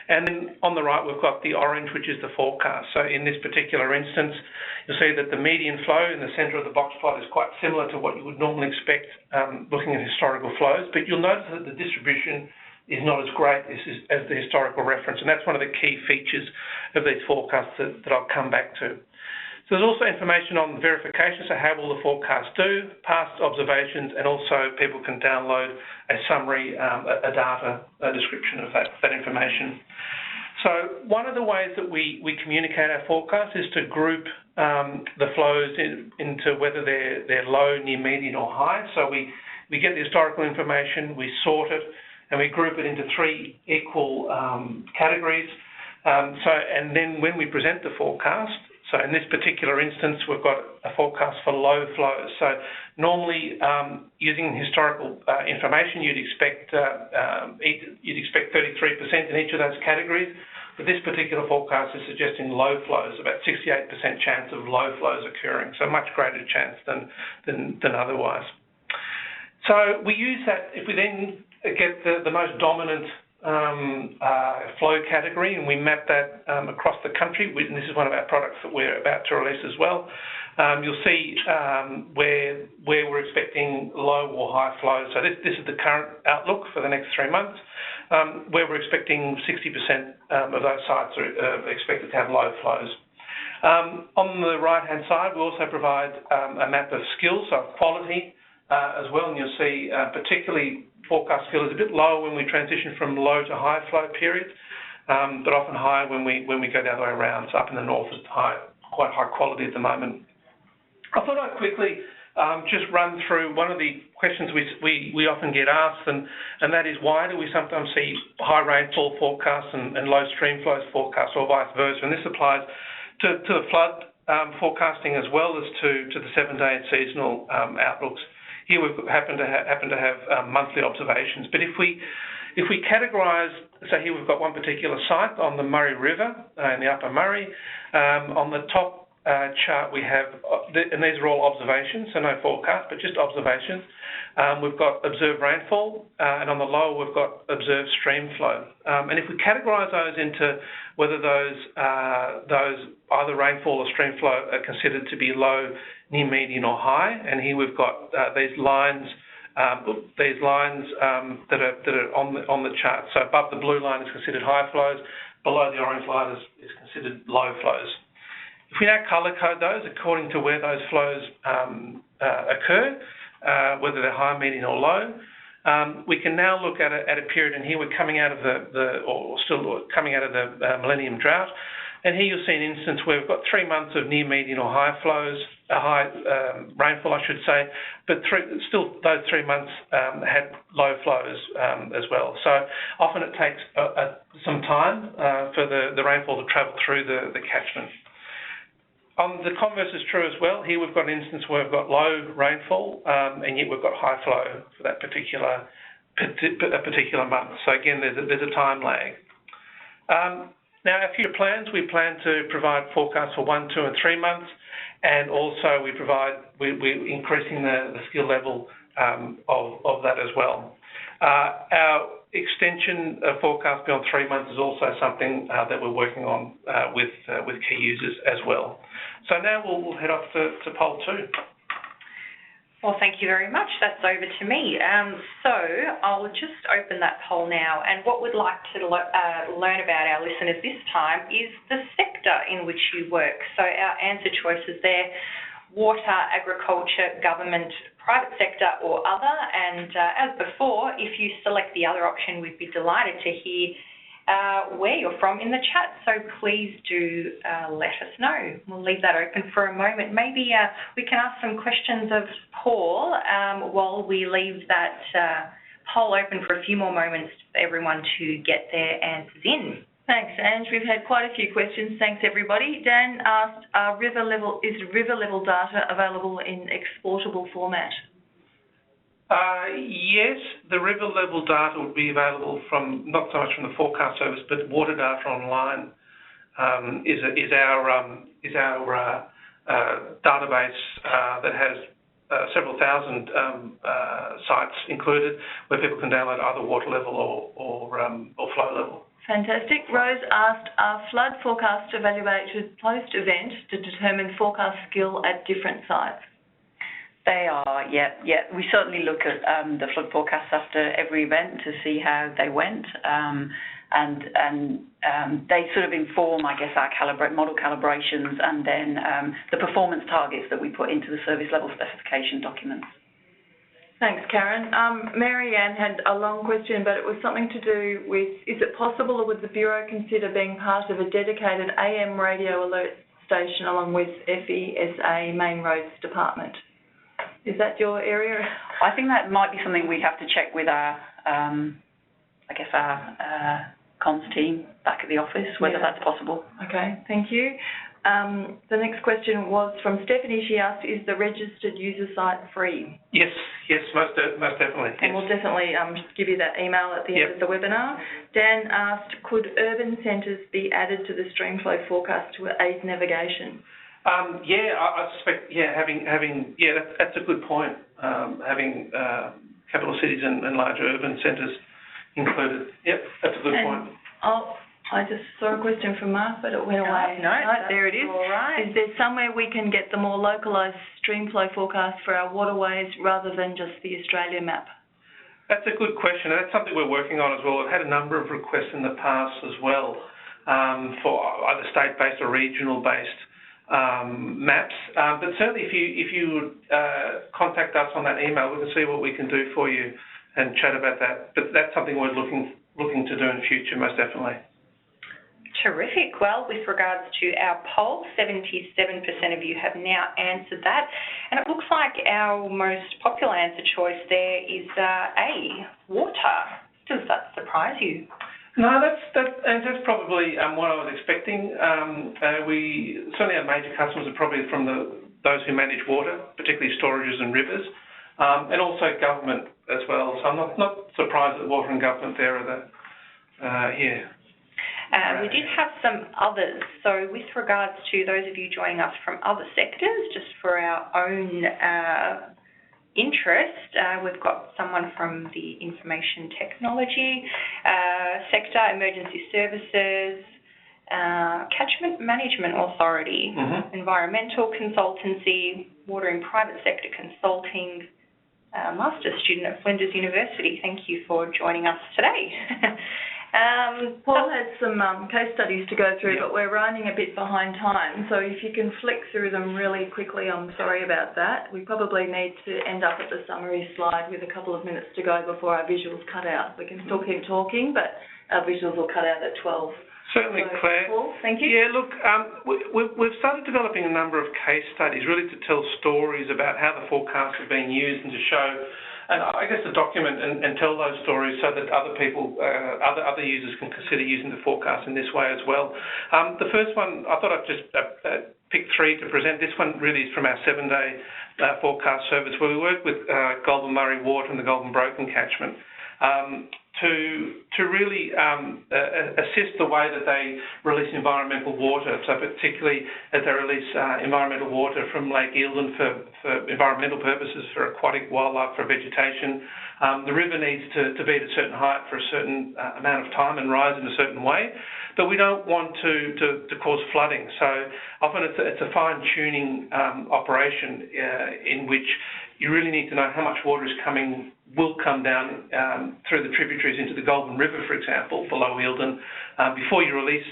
And then on the right, we've got the orange, which is the forecast. So in this particular instance, you'll see that the median flow in the centre of the box plot is quite similar to what you would normally expect looking at historical flows. But you'll notice that the distribution is not as great as the historical reference. And that's one of the key features of these forecasts that I'll come back to. So there's also information on verification, so how will the forecast do, past observations, and also people can download a summary, a description of that information. So one of the ways that we communicate our forecast is to group the flows into whether they're low, near, median, or high. So we get the historical information, we sort it, and we group it into 3 equal categories. And then when we present the forecast, so in this particular instance, we've got a forecast for low flows. So normally, using historical information, you'd expect 33% in each of those categories. But this particular forecast is suggesting low flows, about 68% chance of low flows occurring, so much greater chance than otherwise. So we use that. If we then get the most dominant flow category, and we map that across the country. And this is one of our products that we're about to release as well. You'll see where we're expecting low or high flows. So this is the current outlook for the next 3 months, where we're expecting 60% of those sites are expected to have low flows. On the right-hand side, we also provide a map of skills, so quality as well, and you'll see particularly forecast skill is a bit lower when we transition from low to high flow periods, but often higher when we go the other way around. So up in the north, it's quite high quality at the moment. I thought I'd quickly just run through one of the questions we often get asked, and that is, why do we sometimes see high rainfall forecasts and low stream flows forecasts, or vice versa? And this applies to the flood forecasting as well as to the 7-day and seasonal outlooks. Here we happen to have monthly observations, but if we categorise, so here we've got one particular site on the Murray River in the Upper Murray. On the top chart we have, and these are all observations, so no forecast, but just observations. We've got observed rainfall, and on the lower we've got observed stream flow. And if we categorise those into whether those either rainfall or stream flow are considered to be low, near, median or high, and here we've got these lines that are on the chart. So above the blue line is considered high flows, below the orange line is considered low flows. If we now colour code those according to where those flows occur, whether they're high, median or low, we can now look at a period, and here we're coming out of still coming out of the Millennium Drought, and here you'll see an instance where we've got 3 months of near, median or high flows, high rainfall, I should say, but still those 3 months had low flows as well. So often it takes some time for the rainfall to travel through the catchment. The converse is true as well. Here we've got an instance where we've got low rainfall, and yet we've got high flow for that particular month. So again, there's a time lag. Now, our future plans, we plan to provide forecasts for 1, 2 and 3 months, and also we're increasing the skill level of that as well. Our extension forecast beyond 3 months is also something that we're working on with key users as well. So now we'll head off to poll 2. Well, thank you very much. That's over to me. So I'll just open that poll now, and what we'd like to learn about our listeners this time is the sector in which you work. So our answer choices there: water, agriculture, government, private sector or other. And as before, if you select the other option, we'd be delighted to hear where you're from in the chat. So please do let us know. We'll leave that open for a moment. Maybe we can ask some questions of Paul while we leave that poll open for a few more moments for everyone to get their answers in. Thanks, Ange. We've had quite a few questions. Thanks, everybody. Dan asked, is river level data available in exportable format? Yes, the river level data would be available from, not so much from the forecast service, but Water Data Online is our database that has several thousand sites included, where people can download either water level or flow level. Fantastic. Rose asked, are flood forecasts evaluated post-event to determine forecast skill at different sites? They are, yeah. We certainly look at the flood forecasts after every event to see how they went, and they sort of inform, I guess, our model calibrations, and then the performance targets that we put into the service level specification documents. Thanks, Karen. Mary Ann had a long question, but it was something to do with, is it possible, or would the Bureau consider being part of a dedicated AM radio alert station along with FESA Main Roads Department? Is that your area? I think that might be something we'd have to check with our, comms team back at the office, whether that's possible. Okay, thank you. The next question was from Stephanie. She asked, is the registered user site free? Yes, most definitely. And we'll definitely give you that email at the end of the webinar. Dan asked, could urban centres be added to the streamflow forecast to aid navigation? I suspect, that's a good point. Having capital cities and larger urban centres included. Yep, that's a good point. I just saw a question from Mark, but it went away. No, there it is. All right. Is there somewhere we can get the more localised stream flow forecast for our waterways rather than just the Australia map? That's a good question, and that's something we're working on as well. We've had a number of requests in the past as well for either state-based or regional-based maps. But certainly if you would contact us on that email, we can see what we can do for you and chat about that. But that's something we're looking to do in future, most definitely. Terrific. Well, with regards to our poll, 77% of you have now answered that. And it looks like our most popular answer choice there is A, water. Does that surprise you? No, that's probably what I was expecting. We certainly, our major customers are probably from those who manage water, particularly storages and rivers, and also government as well. So I'm not surprised that water and government there are here. We did have some others. So with regards to those of you joining us from other sectors, just for our own interest, we've got someone from the information technology sector, emergency services, catchment management authority, environmental consultancy, water and private sector consulting, master's student at Flinders University. Thank you for joining us today. Paul had some case studies to go through, but we're running a bit behind time. So if you can flick through them really quickly, I'm sorry about that. We probably need to end up at the summary slide with a couple of minutes to go before our visuals cut out. We can still keep talking, but our visuals will cut out at 12. Certainly, so, Claire. Paul, thank you. Yeah, look, we've started developing a number of case studies really to tell stories about how the forecasts are being used and to show, and I guess to document and tell those stories so that other people, other users can consider using the forecast in this way as well. The first one, I thought I'd just pick three to present. This one really is from our 7-day forecast service where we work with Goulburn Murray Water and the Goulburn Broken catchment to really assist the way that they release environmental water. So particularly as they release environmental water from Lake Eildon for environmental purposes, for aquatic wildlife, for vegetation. The river needs to be at a certain height for a certain amount of time and rise in a certain way, but we don't want to cause flooding. So often it's a fine-tuning operation in which you really need to know how much water will come down through the tributaries into the Goulburn River, for example, below Eildon, before you release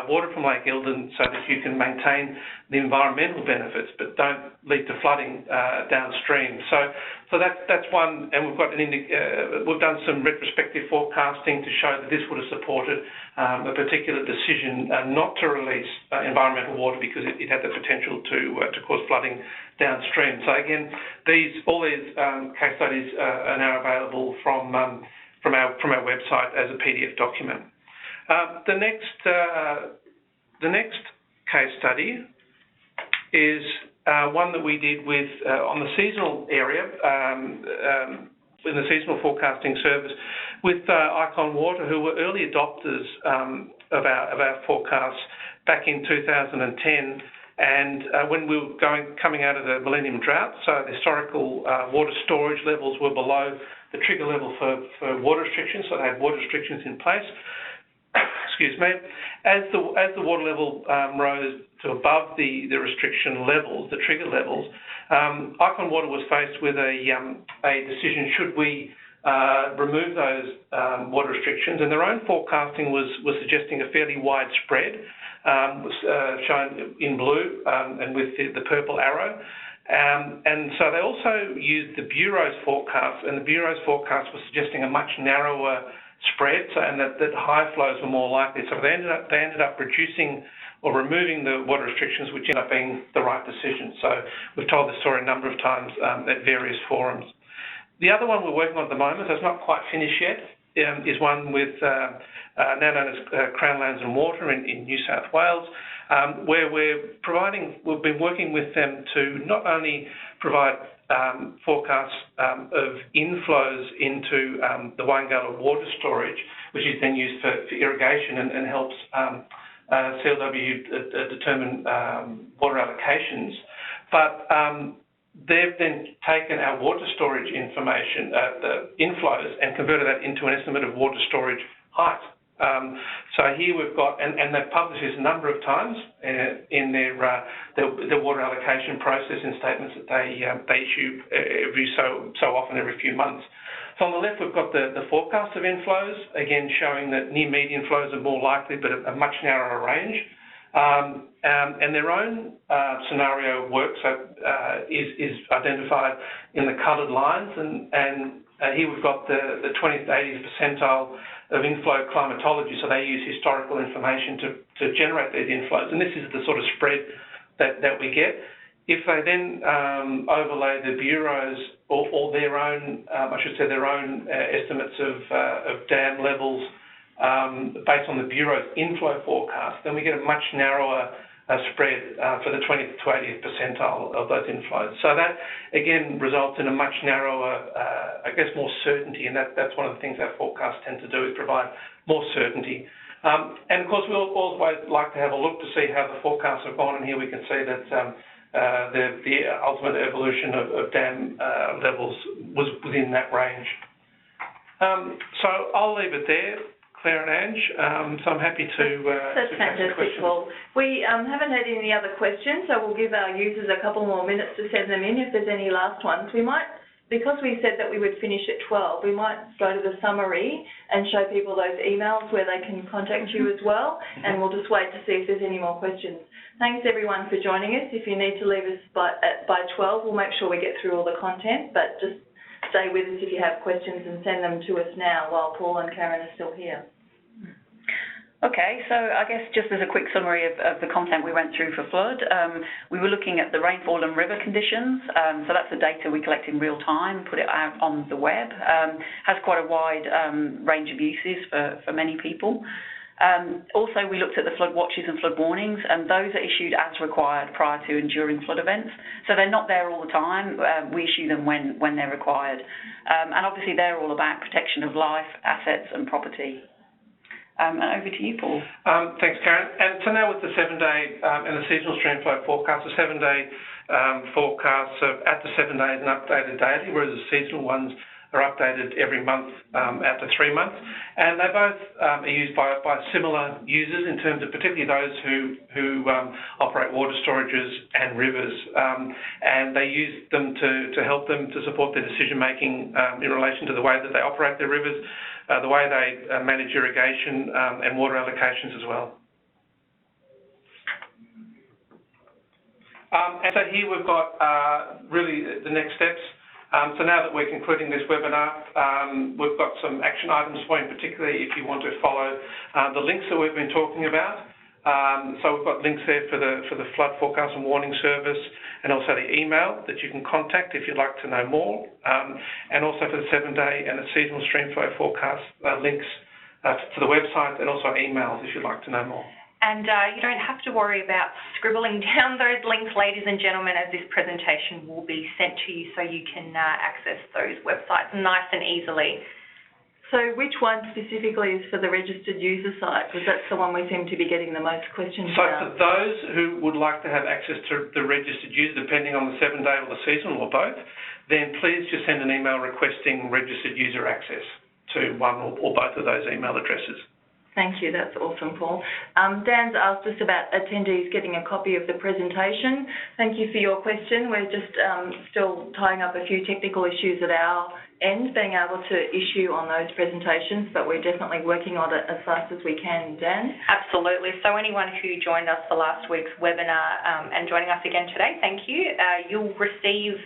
water from Lake Eildon so that you can maintain the environmental benefits but don't lead to flooding downstream. So that's one, and we've done some retrospective forecasting to show that this would have supported a particular decision not to release environmental water because it had the potential to cause flooding downstream. So again, all these case studies are now available from our website as a PDF document. The next case study is one that we did with on the seasonal area in the seasonal forecasting service with Icon Water, who were early adopters of our forecasts back in 2010. And when we were coming out of the Millennium Drought, so the historical water storage levels were below the trigger level for water restrictions, so they had water restrictions in place. Excuse me. As the water level rose to above the restriction levels, the trigger levels, Icon Water was faced with a decision: should we remove those water restrictions? And their own forecasting was suggesting a fairly wide spread, was shown in blue and with the purple arrow. And so they also used the Bureau's forecast, and the Bureau's forecast was suggesting a much narrower spread, and that high flows were more likely. So they ended up reducing or removing the water restrictions, which ended up being the right decision. So we've told this story a number of times at various forums. The other one we're working on at the moment, so it's not quite finished yet, is one with now known as Crown Lands and Water in New South Wales, where we've been working with them to not only provide forecasts of inflows into the Wangalla water storage, which is then used for irrigation and helps CLW determine water allocations, but they've then taken our water storage information, the inflows, and converted that into an estimate of water storage height. So here we've got, and they've published this a number of times in their water allocation process in statements that they issue every so often, every few months. So on the left, we've got the forecast of inflows, again showing that near median flows are more likely, but a much narrower range. And their own scenario work is identified in the coloured lines, and here we've got the 20th to 80th percentile of inflow climatology, so they use historical information to generate these inflows, and this is the sort of spread that we get. If they then overlay the Bureau's or their own, their own estimates of dam levels based on the Bureau's inflow forecast, then we get a much narrower spread for the 20th to 80th percentile of those inflows. So that, again, results in a much narrower, more certainty, and that's one of the things our forecasts tend to do, is provide more certainty. And of course, we always like to have a look to see how the forecasts have gone, and here we can see that the ultimate evolution of dam levels was within that range. So I'll leave it there, Claire and Ange, so I'm happy to That's fantastic, Paul. We haven't had any other questions, so we'll give our users a couple more minutes to send them in if there's any last ones. We might, because we said that we would finish at 12, we might go to the summary and show people those emails where they can contact you as well, and we'll just wait to see if there's any more questions. Thanks everyone for joining us. If you need to leave us by 12, we'll make sure we get through all the content, but just stay with us if you have questions and send them to us now while Paul and Karen are still here. Okay, so I guess just as a quick summary of the content we went through for flood, we were looking at the rainfall and river conditions, so that's the data we collect in real time, put it out on the web, has quite a wide range of uses for many people. Also, we looked at the flood watches and flood warnings, and those are issued as required prior to and during flood events. So they're not there all the time. We issue them when they're required. And obviously, they're all about protection of life, assets, and property. And over to you, Paul. Thanks, Karen. And so now with the 7-day and the seasonal stream flow forecast, the 7-day forecasts are at the 7 days and updated daily, whereas the seasonal ones are updated every month at the 3 months. And they both are used by similar users in terms of particularly those who operate water storages and rivers. And they use them to help them to support their decision-making in relation to the way that they operate their rivers, the way they manage irrigation and water allocations as well. And so here we've got really the next steps. So now that we're concluding this webinar, we've got some action items for you, particularly if you want to follow the links that we've been talking about. So we've got links there for the flood forecast and warning service, and also the email that you can contact if you'd like to know more, and also for the 7-day and the seasonal stream flow forecast links to the website, and also emails if you'd like to know more. And you don't have to worry about scribbling down those links, ladies and gentlemen, as this presentation will be sent to you so you can access those websites nice and easily. So which one specifically is for the registered user site? Because that's the one we seem to be getting the most questions about. So for those who would like to have access to the registered user, depending on the 7-day or the seasonal or both, then please just send an email requesting registered user access to one or both of those email addresses. Thank you, that's awesome, Paul. Dan's asked us about attendees getting a copy of the presentation. Thank you for your question. We're just still tying up a few technical issues at our end, being able to issue on those presentations, but we're definitely working on it as fast as we can. Dan? Absolutely. So anyone who joined us for last week's webinar and joining us again today, thank you. You'll receive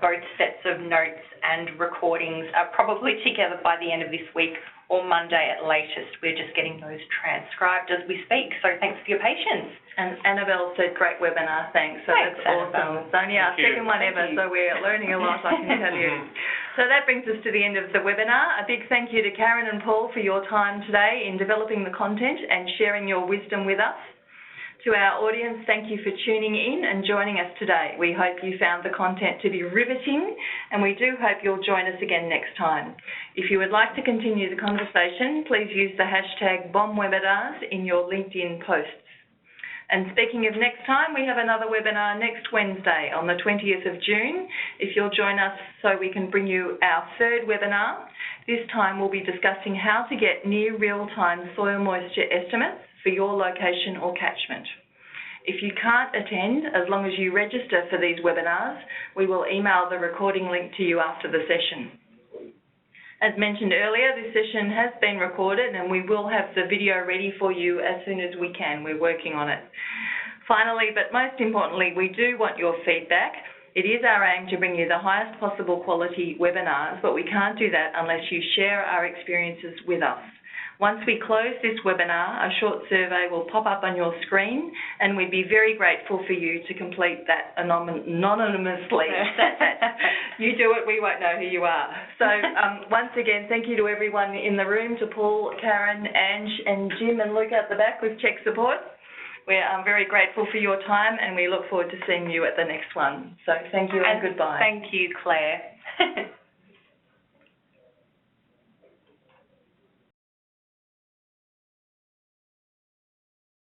both sets of notes and recordings probably together by the end of this week, or Monday at latest. We're just getting those transcribed as we speak, so thanks for your patience. And Annabelle said, great webinar, thanks. So thanks, that's awesome. Annabelle. It's only our second one ever, so we're learning a lot, I can tell you. So that brings us to the end of the webinar. A big thank you to Karen and Paul for your time today in developing the content and sharing your wisdom with us. To our audience, thank you for tuning in and joining us today. We hope you found the content to be riveting, and we do hope you'll join us again next time. If you would like to continue the conversation, please use the hashtag BOMWebinars in your LinkedIn posts. And speaking of next time, we have another webinar next Wednesday on the 20th of June. If you'll join us so we can bring you our third webinar. This time we'll be discussing how to get near real-time soil moisture estimates for your location or catchment. If you can't attend, as long as you register for these webinars, we will email the recording link to you after the session. As mentioned earlier, this session has been recorded and we will have the video ready for you as soon as we can. We're working on it. Finally, but most importantly, we do want your feedback. It is our aim to bring you the highest possible quality webinars, but we can't do that unless you share our experiences with us. Once we close this webinar, a short survey will pop up on your screen and we'd be very grateful for you to complete that anonymously. You do it, we won't know who you are. So once again, thank you to everyone in the room, to Paul, Karen, Ange and Jim and Luke out the back with Check Support. We're very grateful for your time and we look forward to seeing you at the next one. So thank you and goodbye. Thank you, Claire.